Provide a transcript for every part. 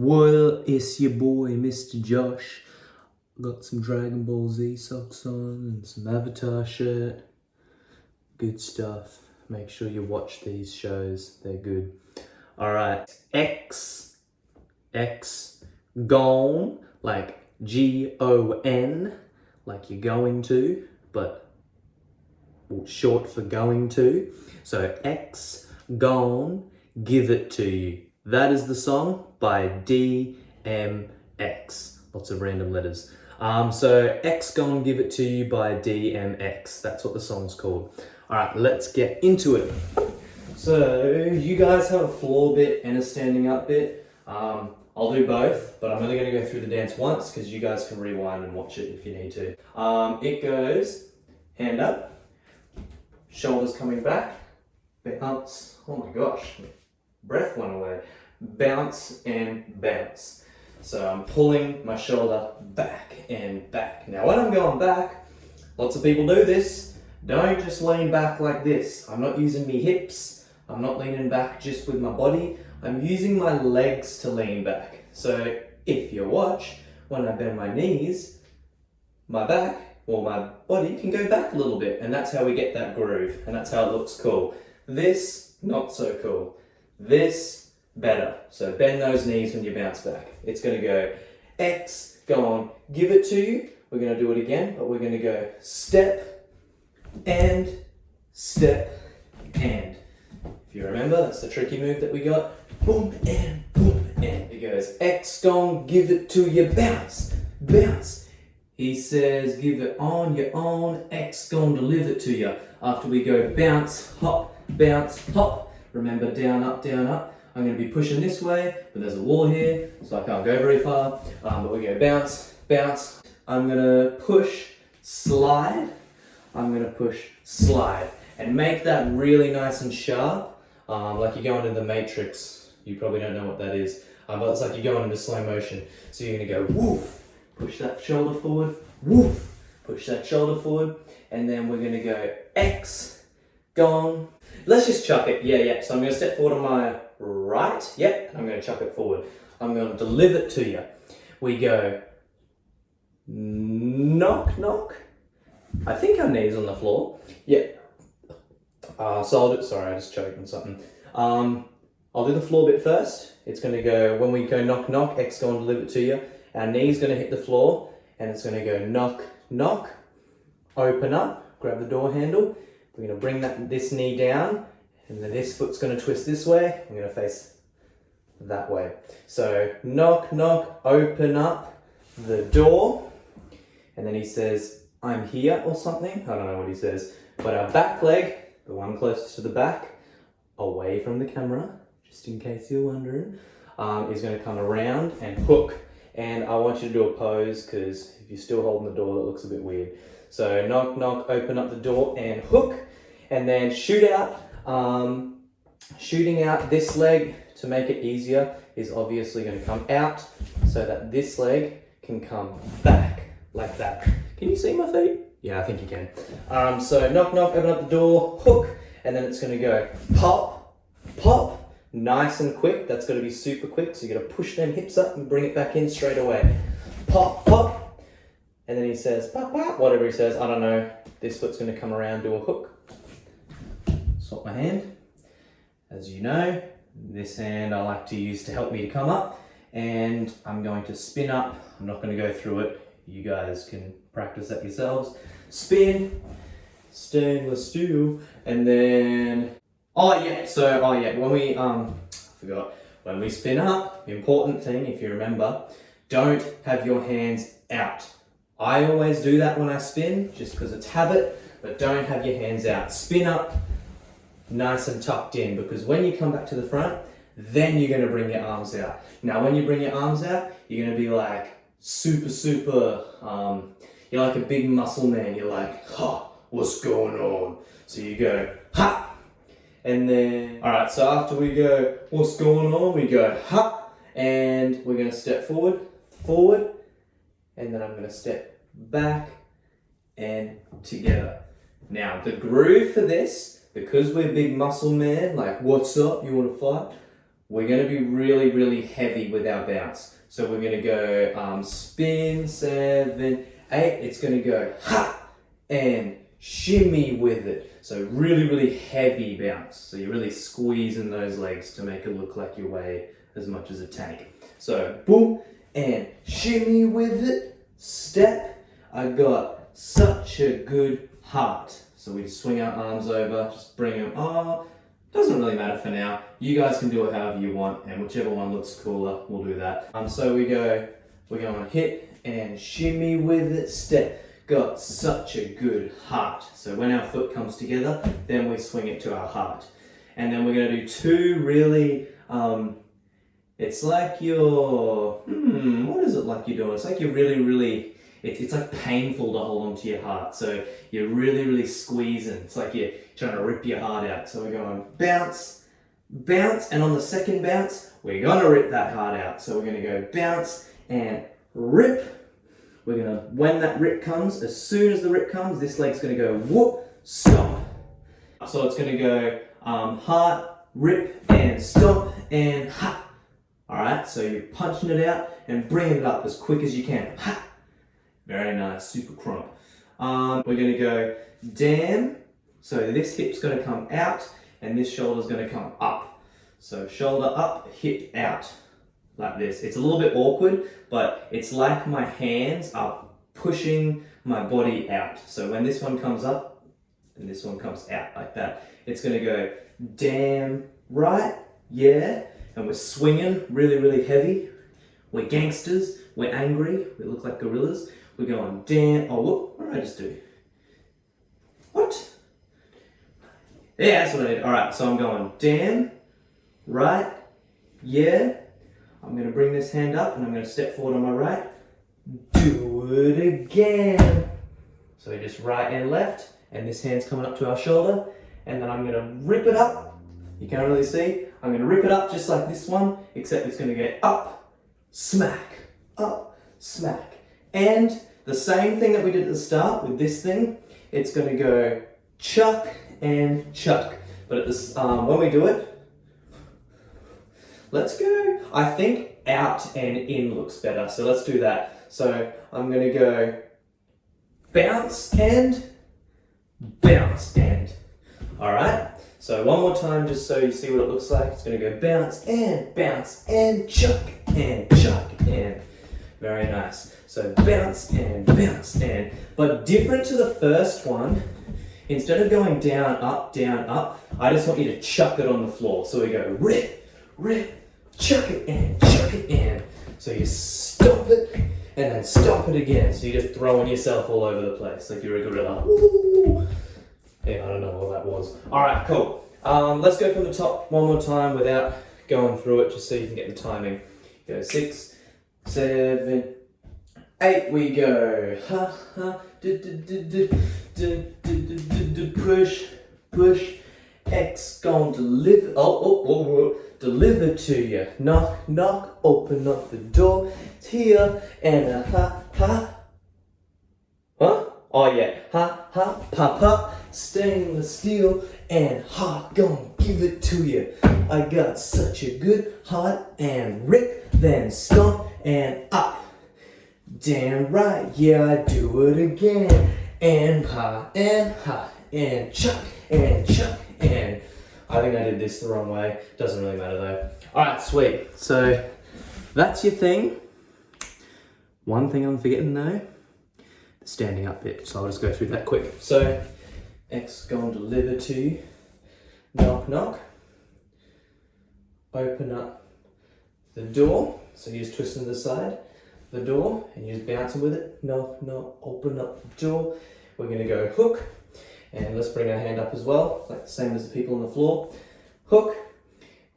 Well, it's your boy, Mr. Josh. Got some Dragon Ball Z socks on and some Avatar shirt. Good stuff. Make sure you watch these shows, they're good. Alright, gone, like G-O-N, like you're going to, but short for going to. So gone, give it to you. That is the song by DMX. Lots of random letters. So gone, give it to you by DMX. That's what the song's called. All right, let's get into it. So you guys have a floor bit and a standing up bit. I'll do both, but I'm only going to go through the dance once because you guys can rewind and watch it if you need to. It goes hand up, shoulders coming back, bounce. Oh my gosh, breath went away. Bounce and bounce. So I'm pulling my shoulder back and back. Now when I'm going back, lots of people do this. Don't just lean back like this. I'm not using my hips. I'm not leaning back just with my body. I'm using my legs to lean back. So if you watch, when I bend my knees, my back or my body can go back a little bit, and that's how we get that groove, and that's how it looks cool. This, not so cool. This, better. So bend those knees when you bounce back. It's going to go go on, give it to you. We're going to do it again, but we're going to go step and step and. If you remember, that's the tricky move that we got. Boom and boom and. It goes gone, give it to you, bounce, bounce. He says, give it on your own, gone, deliver it to you. After we go bounce, hop, remember down, up, down, up. I'm going to be pushing this way, but there's a wall here, so I can't go very far. But we go bounce, bounce. I'm going to push, slide. I'm going to push, slide. And make that really nice and sharp, like you're going into the Matrix. You probably don't know what that is, but it's like you're going into slow motion. So you're going to go woof, push that shoulder forward, woof, push that shoulder forward, and then we're going to go gone. Let's just chuck it, yeah. So I'm going to step forward on my right, and I'm going to chuck it forward. I'm going to deliver it to you. We go knock, knock. I think our knee's on the floor. Yeah. Sorry, I just choked on something. I'll do the floor bit first. It's going to go, when we go knock, knock, gone, deliver it to you. Our knee's going to hit the floor, and it's going to go knock, knock, open up, grab the door handle. We're going to bring this knee down, and then this foot's going to twist this way. I'm going to face that way. So knock, knock, open up the door. And then he says, I'm here or something. I don't know what he says. But our back leg, the one closest to the back, away from the camera, just in case you're wondering, is going to come around and hook. And I want you to do a pose, because if you're still holding the door, that looks a bit weird. So knock, knock, open up the door and hook, and then shoot out. Shooting out this leg to make it easier is obviously going to come out so that this leg can come back like that. Can you see my feet? Yeah, I think you can. So knock, knock, open up the door, hook, and then it's going to go pop, pop, nice and quick. That's got to be super quick, so you got to push them hips up and bring it back in straight away. Pop, pop. And then he says, pop, pop, whatever he says, I don't know. This foot's going to come around, do a hook. Swap my hand. As you know, this hand I like to use to help me to come up. And I'm going to spin up. I'm not going to go through it. You guys can practice that yourselves. Spin, stainless steel, and then, when we, when we spin up, important thing, if you remember, don't have your hands out. I always do that when I spin, just because it's habit, but don't have your hands out. Spin up, nice and tucked in, because when you come back to the front, then you're going to bring your arms out. Now, when you bring your arms out, you're going to be like super, you're like a big muscle man. You're like, ha, what's going on? So you go, ha, and then, all right, so after we go, what's going on? We go, ha, and we're going to step forward, and then I'm going to step back and together. Now, the groove for this, because we're big muscle man, like, what's up, you want to fight? we're going to be really, really heavy with our bounce. So we're going to go spin, 7, 8. It's going to go ha and shimmy with it. So really, really heavy bounce. So you're really squeezing those legs to make it look like you weigh as much as a tank. So boom and shimmy with it. Step. I got such a good heart. So we swing our arms over, just bring them up. Doesn't really matter for now. You guys can do it however you want, and whichever one looks cooler, we'll do that. So we're going hit and shimmy with it, step. Got such a good heart. So when our foot comes together, then we swing it to our heart. And then we're gonna do 2 really, it's like you're, what is it like you're doing? It's like you're really, really, it's like painful to hold onto your heart. So you're really, really squeezing. It's like you're trying to rip your heart out. So we're going bounce, bounce, and on the second bounce, we're gonna rip that heart out. So we're gonna go bounce and rip. We're gonna, when that rip comes, as soon as the rip comes, this leg's gonna go whoop, stop. So it's gonna go heart, rip, and stop, and ha. All right, so you're punching it out and bringing it up as quick as you can. Ha. Very nice, super crump. We're gonna go damn. So this hip's gonna come out and this shoulder's gonna come up. So shoulder up, hip out, like this. It's a little bit awkward, but it's like my hands are pushing my body out. So when this one comes up and this one comes out like that, it's gonna go damn right, yeah. And we're swinging really, really heavy. We're gangsters, we're angry, we look like gorillas. We're going damn, oh, what did I just do? What? Yeah, that's what I did. All right, so I'm going damn, right, yeah. I'm gonna bring this hand up and I'm gonna step forward on my right. Do it again. So just right and left, and this hand's coming up to our shoulder, and then I'm gonna rip it up. You can't really see. I'm gonna rip it up just like this one, except it's gonna go up, smack, and the same thing that we did at the start with this thing, it's gonna go chuck and chuck. But at this, when we do it, let's go, I think out and in looks better. So let's do that. So I'm gonna go bounce and bounce and. All right. So one more time, just so you see what it looks like. It's gonna go bounce and chuck and chuck and. Very nice. So bounce and, but different to the first one, instead of going down, up, I just want you to chuck it on the floor. So we go rip, chuck it in. So you stop it and then stop it again. So you're just throwing yourself all over the place like you're a gorilla. Woo! Yeah, I don't know what that was. All right, cool. Let's go from the top one more time without going through it, just so you can get the timing. Go 6, 7, 8. We go ha ha, push. X gon' deliver. Deliver to you. Knock. Open up the door. It's here and a ha. Huh? Oh yeah. Ha. Pop. Stainless steel and heart gon' give it to you. I got such a good heart and rip, then stomp and up. Damn right, yeah, I do it again. And ha and chuck and I think I did this the wrong way. Doesn't really matter though. Alright, sweet. So that's your thing. One thing I'm forgetting though, the standing up bit. So I'll just go through that quick. So X gonna deliver to you. Knock. Open up the door. So you're just twisting to the side. The door, and you're just bouncing with it. Knock. Open up the door. We're gonna go hook. And let's bring our hand up as well, like the same as the people on the floor. Hook.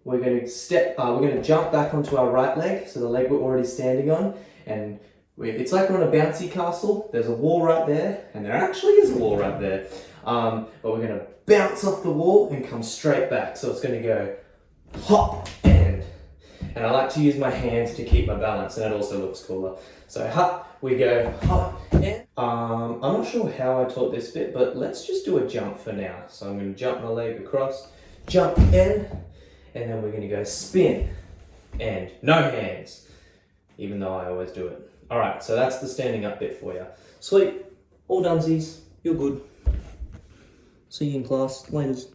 We're gonna we're gonna jump back onto our right leg, so the leg we're already standing on. And it's like we're on a bouncy castle. There's a wall right there, and there actually is a wall right there. But we're gonna bounce off the wall and come straight back. So it's gonna go hop and I like to use my hands to keep my balance, and that also looks cooler. So hop, we go hop and. I'm not sure how I taught this bit, but let's just do a jump for now. So I'm gonna jump my leg across, jump in, and then we're gonna go spin and no hands, even though I always do it. All right, so that's the standing up bit for you. Sweet, all donesies, you're good. See you in class, laters.